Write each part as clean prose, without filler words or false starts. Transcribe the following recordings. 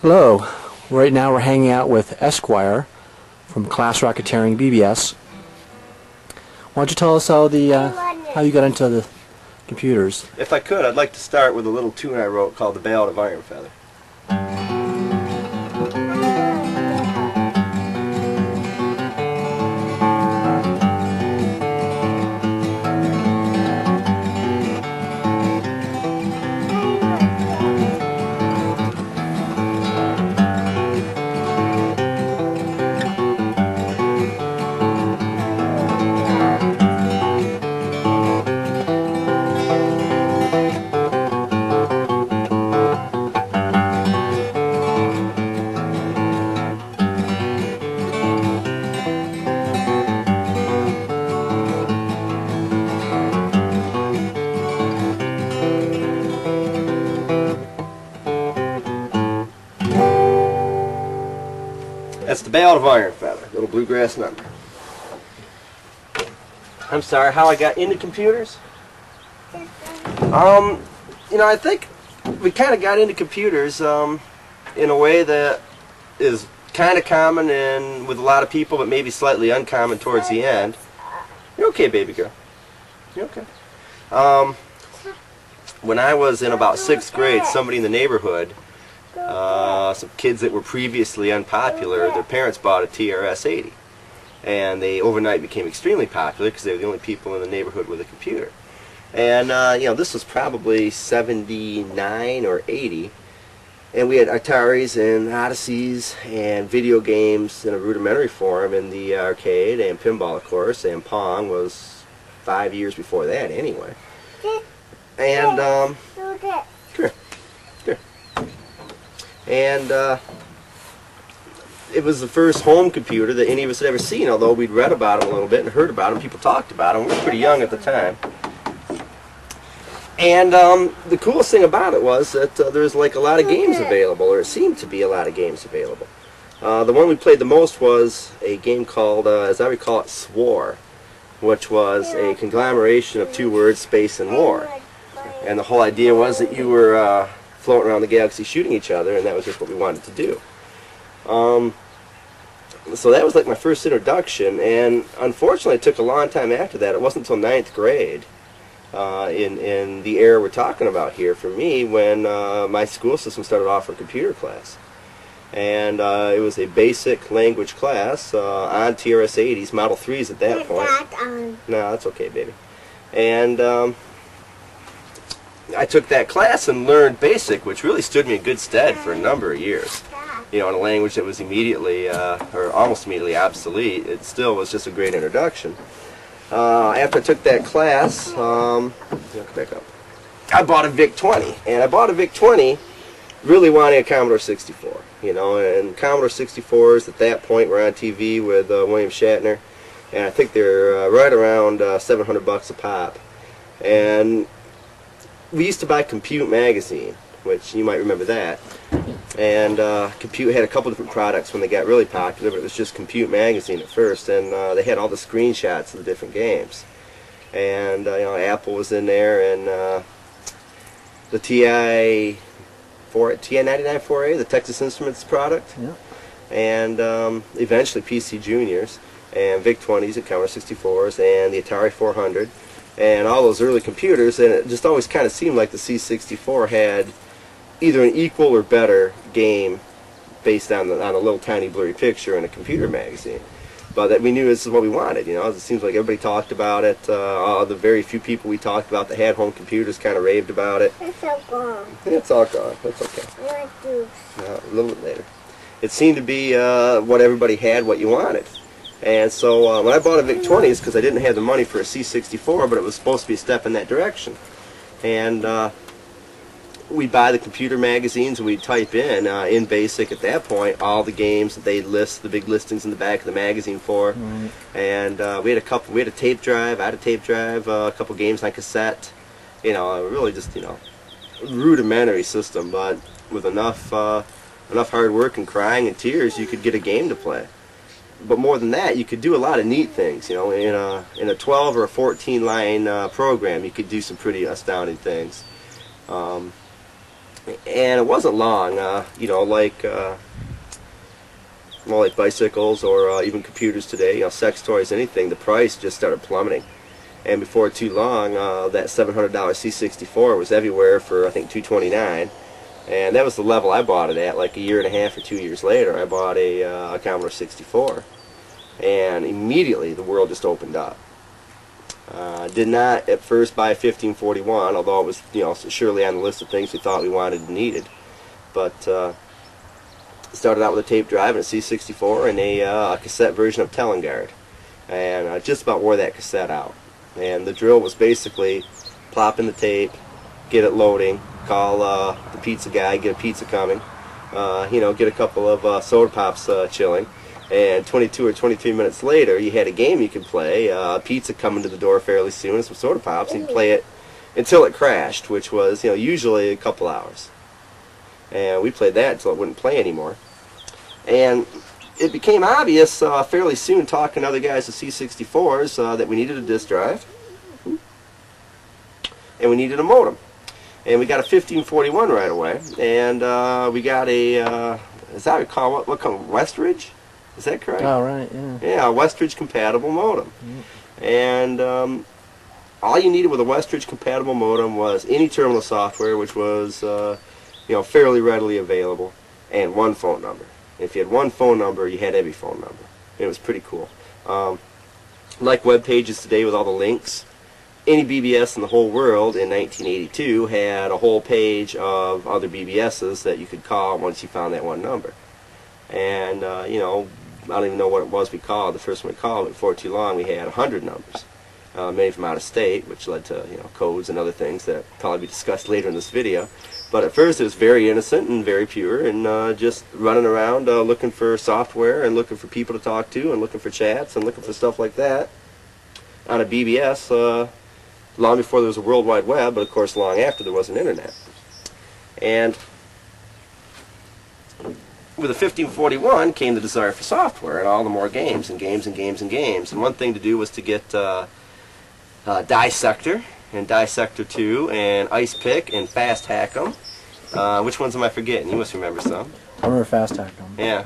Hello. Right now we're hanging out with Esquire from Class Racketeering BBS. Why don't you tell us how you got into the computers? If I could, I'd like to start with a little tune I wrote called The Ballad of IronFeather. That's The Ballad of IronFeather, little bluegrass number. I'm sorry, how I got into computers? I think we kind of got into computers in a way that is kind of common and with a lot of people, but maybe slightly uncommon towards the end. You're okay, baby girl. You're okay. When I was in about 6th grade, somebody in the neighborhood, some kids that were previously unpopular, their parents bought a TRS-80. And they overnight became extremely popular because they were the only people in the neighborhood with a computer. And, this was probably 79 or 80. And we had Ataris and Odysseys and video games in a rudimentary form in the arcade, and pinball, of course, and Pong was 5 years before that anyway. And, sure. And it was the first home computer that any of us had ever seen, although we'd read about them a little bit and heard about them. People talked about them. We were pretty young at the time. And the coolest thing about it was that there was like a lot of games available, or it seemed to be a lot of games available. The one we played the most was a game called, as I recall it, SWAR, which was a conglomeration of 2 words, space and war. And the whole idea was that you were floating around the galaxy shooting each other, and that was just what we wanted to do. So that was like my first introduction, and unfortunately it took a long time after that. It wasn't until 9th grade, in the era we're talking about here for me, when my school system started offering computer class. And it was a basic language class on TRS-80s, Model 3s at that point. No, that's okay, baby. And I took that class and learned BASIC, which really stood me in good stead for a number of years. In a language that was immediately, or almost immediately obsolete. It still was just a great introduction. After I took that class, come back up, I bought a VIC-20. And I bought a VIC-20 really wanting a Commodore 64. And Commodore 64s at that point were on TV with William Shatner. And I think they're right around $700 a pop. And we used to buy Compute magazine, which you might remember that. And Compute had a couple different products when they got really popular, but it was just Compute magazine at first, and they had all the screenshots of the different games. And Apple was in there, and the TI-99 4A, the Texas Instruments product, Yeah. and eventually PC Juniors, and VIC-20s and Commodore 64s, and the Atari 400, and all those early computers. And it just always kind of seemed like the C64 had either an equal or better game based on a little tiny blurry picture in a computer magazine. But that we knew this is what we wanted. It seems like everybody talked about it. The very few people we talked about that had home computers kind of raved about it. It's all gone. It's all gone. That's okay. I like juice. A little bit later. It seemed to be what everybody had, what you wanted. And so when I bought a VIC-20, because I didn't have the money for a C64, but it was supposed to be a step in that direction. And we'd buy the computer magazines, and we'd type in BASIC at that point, all the games that they'd list, the big listings in the back of the magazine for. Right. And we had a tape drive, I had a tape drive, a couple games on cassette. Really just, rudimentary system, but with enough hard work and crying and tears, you could get a game to play. But more than that, you could do a lot of neat things. In a 12 or a 14 line program, you could do some pretty astounding things. And it wasn't long, you know, like more like bicycles or even computers today, you know, sex toys, anything, the price just started plummeting. And before too long, that $700 C64 was everywhere for, I think, $229. And that was the level I bought it at. Like a year and a half or 2 years later, I bought a Commodore 64. And immediately the world just opened up. Did not at first buy a 1541, although it was, you know, surely on the list of things we thought we wanted and needed. But started out with a tape drive and a C64 and a cassette version of Telengard. And I just about wore that cassette out. And the drill was basically plop in the tape, get it loading, call the pizza guy, get a pizza coming, you know, get a couple of soda pops chilling, and 22 or 23 minutes later you had a game you could play, pizza coming to the door fairly soon, and some soda pops, and you'd play it until it crashed, which was, you know, usually a couple hours. And we played that until it wouldn't play anymore. And it became obvious fairly soon, talking to other guys with C64s, that we needed a disk drive and we needed a modem. And we got a 1541 right away, and we got a, is that what called Westridge? Is that correct? Oh, right, yeah. Yeah, a Westridge compatible modem. And all you needed with a Westridge compatible modem was any terminal software, which was you know, fairly readily available, and one phone number. If you had one phone number, you had every phone number. It was pretty cool. Like web pages today with all the links, any BBS in the whole world in 1982 had a whole page of other BBSs that you could call once you found that one number. And, you know, I don't even know what it was we called. The first one we called, but before too long, we had 100 numbers. Many from out of state, which led to, you know, codes and other things that probably be discussed later in this video. But at first it was very innocent and very pure, and just running around looking for software and looking for people to talk to and looking for chats and looking for stuff like that on a BBS long before there was a World Wide Web, but of course long after there was an internet. And with the 1541 came the desire for software and all the more games and games and games and games. And one thing to do was to get Dissector and Dissector 2 and Ice Pick and Fast Hack 'em. Which ones am I forgetting? You must remember some. I remember Fast Hack 'em. Yeah.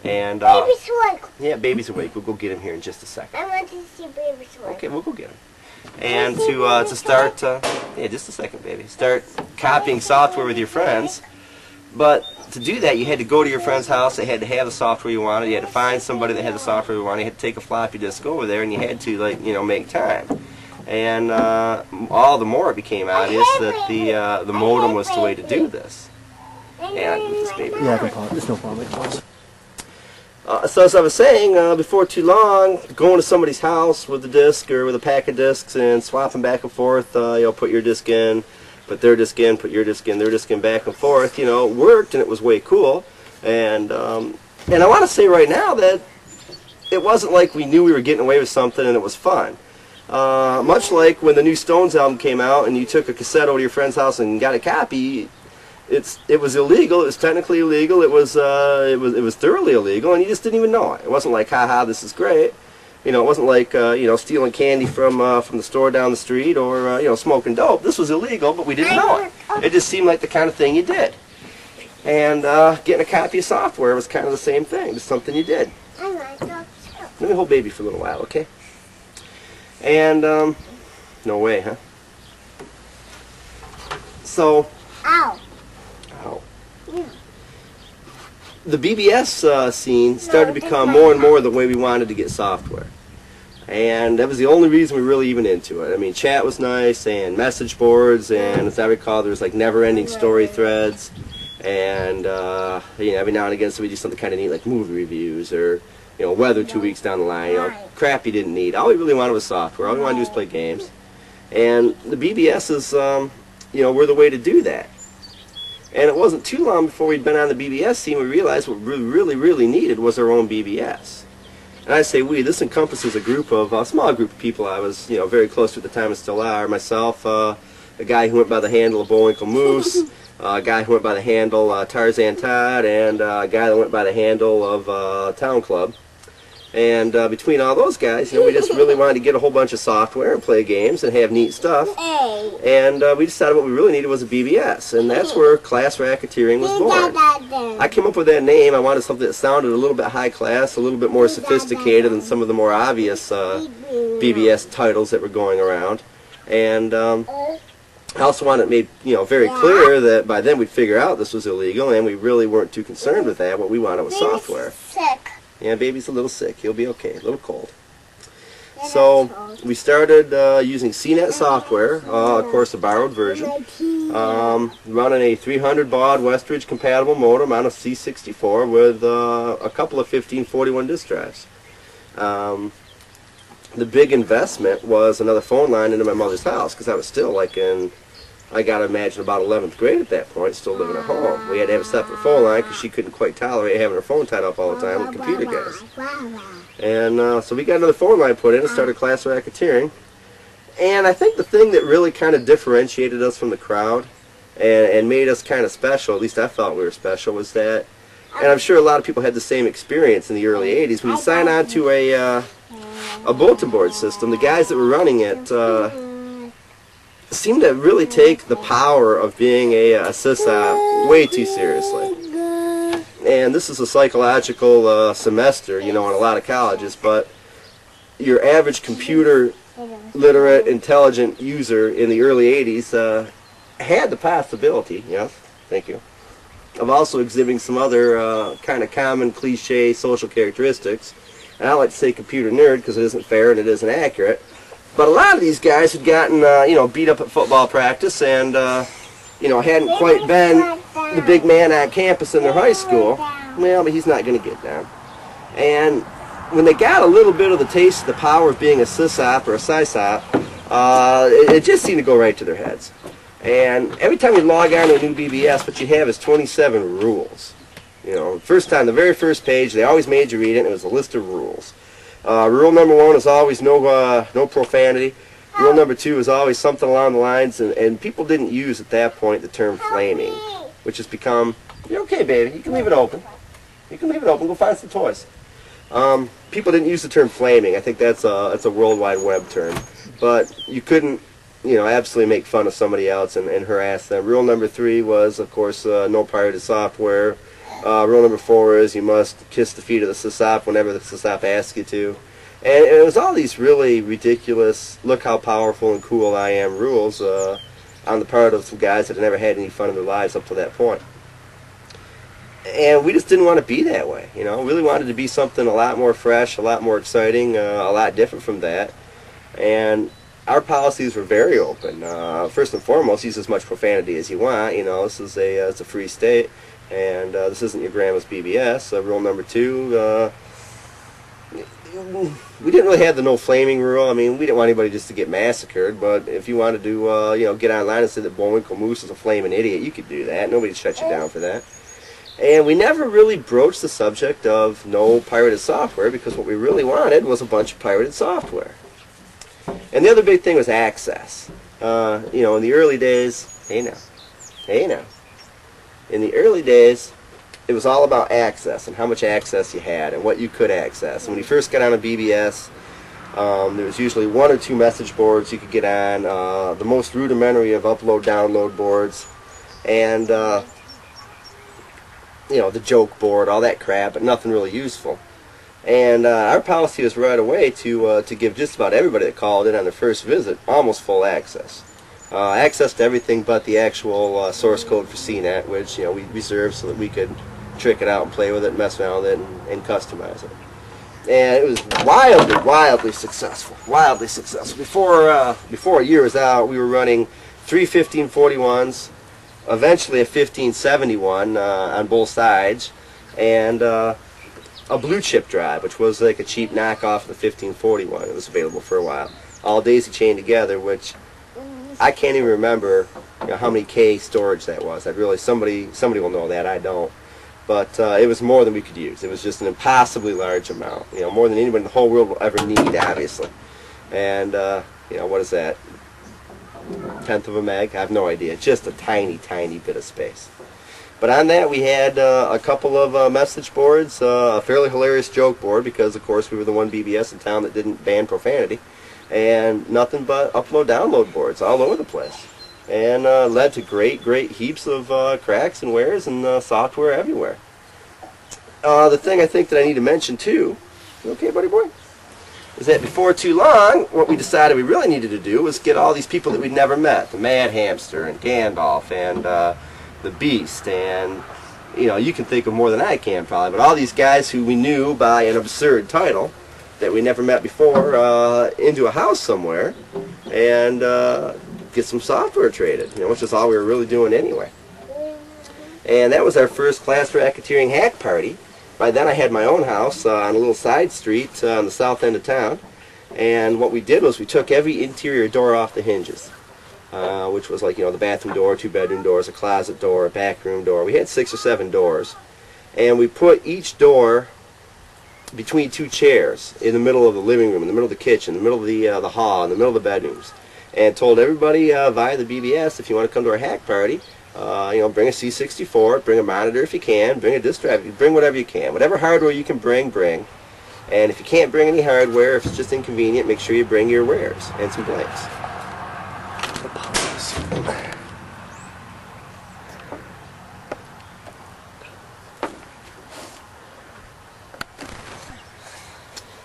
And Baby's awake. yeah, Baby's awake. We'll go get him here in just a second. I want to see Baby's awake. Okay, we'll go get him. And to start, yeah, just a second, baby. Start copying software with your friends. But to do that, you had to go to your friend's house. They had to have the software you wanted. You had to find somebody that had the software you wanted. You had to take a floppy disk over there, and you had to, like, you know, make time. And all the more it became obvious that the modem was the way to do this. And I can move this baby. Yeah, I can pause. There's no problem. I can pause. So as I was saying, before too long, going to somebody's house with a disc or with a pack of discs and swapping back and forth, you know, put your disc in, put their disc in, put your disc in, their disc in, back and forth, you know, worked, and it was way cool. And I want to say right now that it wasn't like we knew we were getting away with something and it was fun. Much like when the new Stones album came out and you took a cassette over to your friend's house and got a copy, it was illegal. It was technically illegal. It was thoroughly illegal, and you just didn't even know it. It wasn't like, haha, this is great. You know, it wasn't like you know, stealing candy from the store down the street or you know, smoking dope. This was illegal, but we didn't know it. It just seemed like the kind of thing you did. And getting a copy of software was kind of the same thing. Just something you did. Let me hold Baby for a little while, okay? And no way, huh? So. Ow. Ow. Yeah. The BBS scene started to become more and more the way we wanted to get software. And that was the only reason we were really even into it. I mean, chat was nice, and message boards, and as I recall, there was like never-ending story threads. And, you know, every now and again, so we do something kind of neat, like movie reviews, or, you know, weather 2 weeks down the line. You know, crap you didn't need. All we really wanted was software. All we wanted to do was play games. And the BBSs, you know, were the way to do that. And it wasn't too long before we'd been on the BBS scene, we realized what we really needed was our own BBS. And I say we, this encompasses a group of, a small group of people I was, you know, very close to at the time and still are. Myself, a guy who went by the handle of Bullwinkle Moose, a guy who went by the handle Tarzan Todd, and a guy that went by the handle of Town Club. And between all those guys, we just really wanted to get a whole bunch of software and play games and have neat stuff. And we decided what we really needed was a BBS, and that's where Class Racketeering was born. I came up with that name. I wanted something that sounded a little bit high class, a little bit more sophisticated than some of the more obvious BBS titles that were going around. And I also wanted it made very clear that by then we'd figure out this was illegal, and we really weren't too concerned with that. What we wanted was software. Yeah, baby's a little sick. He'll be okay. A little cold. So we started using CNET software, of course a borrowed version, running a 300 baud Westridge compatible modem on a C64 with a couple of 1541 disk drives. The big investment was another phone line into my mother's house, because I was still I got to imagine about 11th grade at that point, still living at home. We had to have a separate phone line because she couldn't quite tolerate having her phone tied up all the time with computer guys. And so we got another phone line put in and started Class Racketeering. And I think the thing that really kind of differentiated us from the crowd and made us kind of special, at least I thought we were special, was that, and I'm sure a lot of people had the same experience in the early 80s, when you sign on to a bulletin board system, the guys that were running it seemed to really take the power of being a sysop way too seriously. And this is a psychological semester, in a lot of colleges, but your average computer literate, intelligent user in the early 80s had the possibility, yes, thank you, of also exhibiting some other kind of common cliche social characteristics. And I like to say computer nerd because it isn't fair and it isn't accurate. But a lot of these guys had gotten, beat up at football practice and, hadn't quite been the big man on campus in their high school. Well, but he's not going to get down. And when they got a little bit of the taste of the power of being a sysop or a sysop, it just seemed to go right to their heads. And every time you log on to a new BBS, what you have is 27 rules. The very first page, they always made you read it, and it was a list of rules. Rule number 1 is always no profanity. Rule number 2 is always something along the lines, and people didn't use at that point the term flaming, which has become, you're okay, baby, you can leave it open. You can leave it open, go find some toys. People didn't use the term flaming. I think that's a World Wide Web term. But you couldn't, absolutely make fun of somebody else and harass them. Rule number 3 was, of course, no pirated software. Rule number 4 is you must kiss the feet of the sysop whenever the sysop asks you to. And it was all these really ridiculous, look how powerful and cool I am rules on the part of some guys that had never had any fun in their lives up to that point. And we just didn't want to be that way, We really wanted to be something a lot more fresh, a lot more exciting, a lot different from that. And our policies were very open. First and foremost, use as much profanity as you want. This is it's a free state. And this isn't your grandma's BBS. Rule number 2, we didn't really have the no flaming rule. I mean, we didn't want anybody just to get massacred, but if you wanted to, get online and say that Bullwinkle Moose is a flaming idiot, you could do that. Nobody shut you down for that. And we never really broached the subject of no pirated software because what we really wanted was a bunch of pirated software. And the other big thing was access. In the early days, hey now. In the early days, it was all about access and how much access you had and what you could access. And when you first got on a BBS, there was usually 1 or 2 message boards you could get on, the most rudimentary of upload-download boards, and the joke board, all that crap, but nothing really useful. And our policy was right away to give just about everybody that called in on their first visit almost full access. Access to everything but the actual source code for CNET, which we reserved so that we could trick it out and play with it, mess around with it, and customize it. And it was wildly successful. Wildly successful. Before a year was out, we were running 3 1541s, eventually a 1571 on both sides, and a blue chip drive, which was like a cheap knockoff of the 1541. It was available for a while. All daisy chained together, which I can't even remember how many K storage that was. Somebody will know that. I don't. But it was more than we could use. It was just an impossibly large amount. More than anybody in the whole world will ever need, obviously. And what is that? 1/10 of a meg? I have no idea. Just a tiny, tiny bit of space. But on that we had a couple of message boards, a fairly hilarious joke board because of course we were the one BBS in town that didn't ban profanity, and nothing but upload-download boards all over the place. And led to great heaps of cracks and wears and software everywhere. The thing I think that I need to mention too, you okay buddy boy, is that before too long what we decided we really needed to do was get all these people that we'd never met, the Mad Hamster and Gandalf and the Beast, and you can think of more than I can probably, but all these guys who we knew by an absurd title that we never met before into a house somewhere and get some software traded, which is all we were really doing anyway. And that was our first Class Racketeering hack party. By then I had my own house on a little side street on the south end of town, and what we did was we took every interior door off the hinges, which was like the bathroom door, 2 bedroom doors, a closet door, a back room door. We had 6 or 7 doors, and we put each door between 2 chairs in the middle of the living room, in the middle of the kitchen, in the middle of the hall, in the middle of the bedrooms, and told everybody via the BBS, if you want to come to our hack party, bring a C64, bring a monitor if you can, bring a disk drive, bring whatever you can. Whatever hardware you can bring. And if you can't bring any hardware, if it's just inconvenient, make sure you bring your wares and some blanks.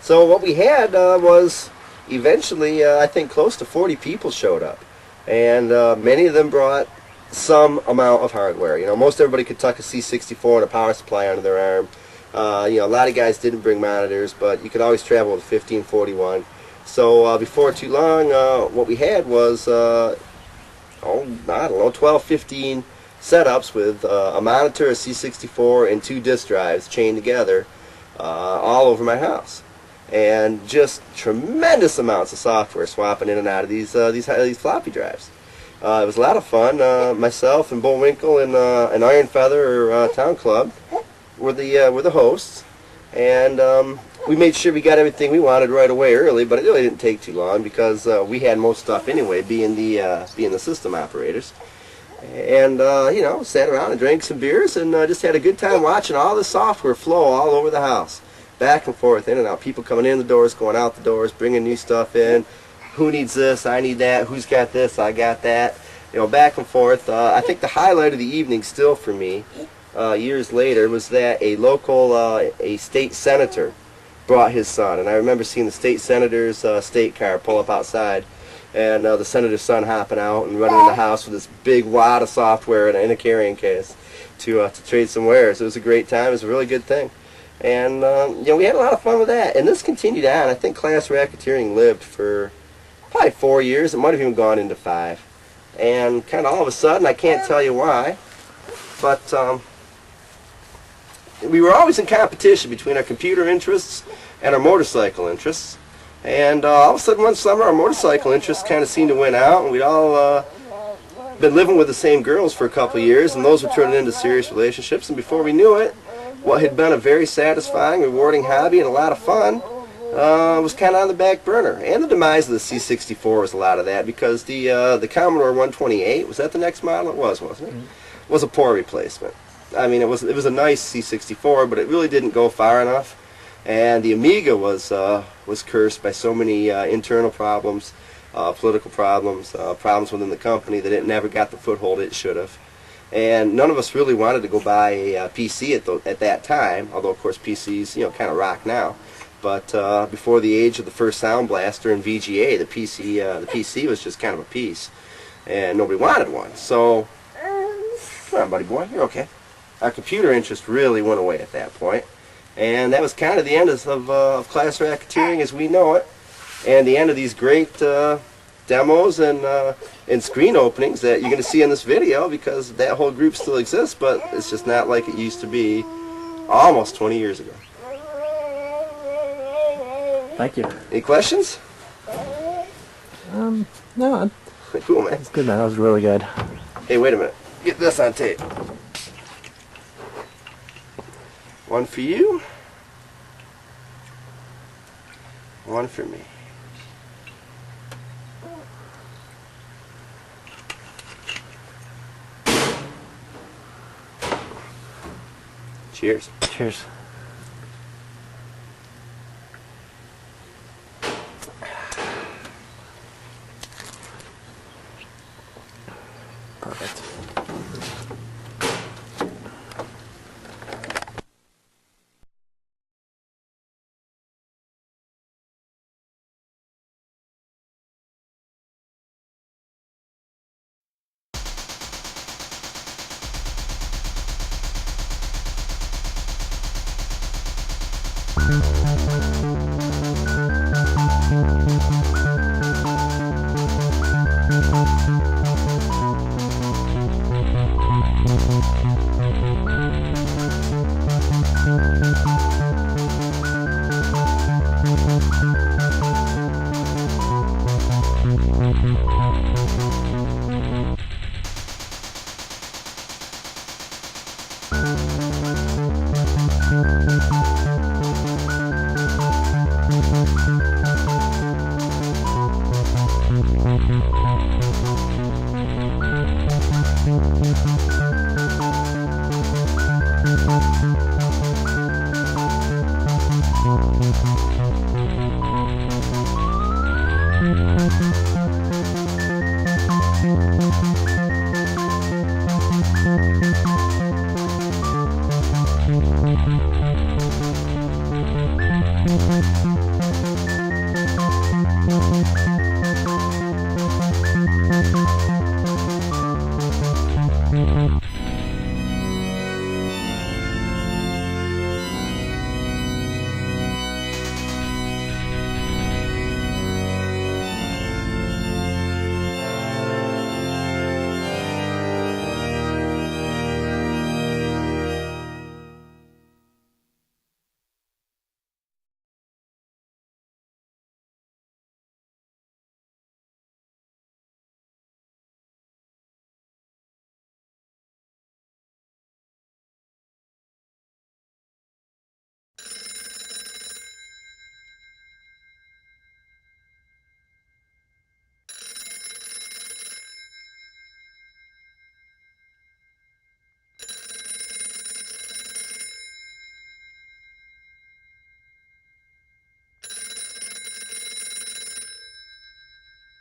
So what we had was eventually, I think close to 40 people showed up. And many of them brought some amount of hardware. Most everybody could tuck a C64 and a power supply under their arm. A lot of guys didn't bring monitors, but you could always travel with a 1541. So before too long, what we had was, I don't know, 12, 15 setups with a monitor, a C64, and 2 disk drives chained together all over my house. And just tremendous amounts of software swapping in and out of these floppy drives. It was a lot of fun. Myself and Bullwinkle and IronFeather Town Club were the hosts, and we made sure we got everything we wanted right away early. But it really didn't take too long because we had most stuff anyway, being the system operators. And sat around and drank some beers and just had a good time watching all the software flow all over the house, back and forth, in and out. People coming in the doors, going out the doors, bringing new stuff in. Who needs this? I need that. Who's got this? I got that. Back and forth. I think the highlight of the evening still for me, years later, was that a local, a state senator brought his son. And I remember seeing the state senator's state car pull up outside, and the senator's son hopping out and running in the house with this big wad of software in a carrying case to trade some wares. It was a great time. It was a really good thing. And we had a lot of fun with that. And this continued on. I think Class Racketeering lived for probably 4 years. It might have even gone into 5. And kind of all of a sudden, I can't tell you why, but we were always in competition between our computer interests and our motorcycle interests. And all of a sudden one summer, our motorcycle interests kind of seemed to win out, and we'd all been living with the same girls for a couple of years, and those were turning into serious relationships. And before we knew it, what had been a very satisfying, rewarding hobby and a lot of fun was kind of on the back burner. And the demise of the C64 was a lot of that, because the Commodore 128, was that the next model? It was, wasn't it? Mm-hmm. Was a poor replacement. I mean, it was a nice C64, but it really didn't go far enough. And the Amiga was cursed by so many internal problems, political problems, problems within the company, that it never got the foothold it should have. And none of us really wanted to go buy a PC at that time, although of course PCs kind of rock now. But before the age of the first Sound Blaster and VGA, the PC was just kind of a piece, and nobody wanted one. So, come on, buddy boy, you're okay. Our computer interest really went away at that point, and that was kind of the end of Class Racketeering as we know it, and the end of these great demos and screen openings that you're going to see in this video, because that whole group still exists, but it's just not like it used to be almost 20 years ago. Thank you. Any questions? No. Cool, man. That's good, man. That was really good. Hey, wait a minute. Get this on tape. One for you. One for me. Cheers. Cheers. Perfect.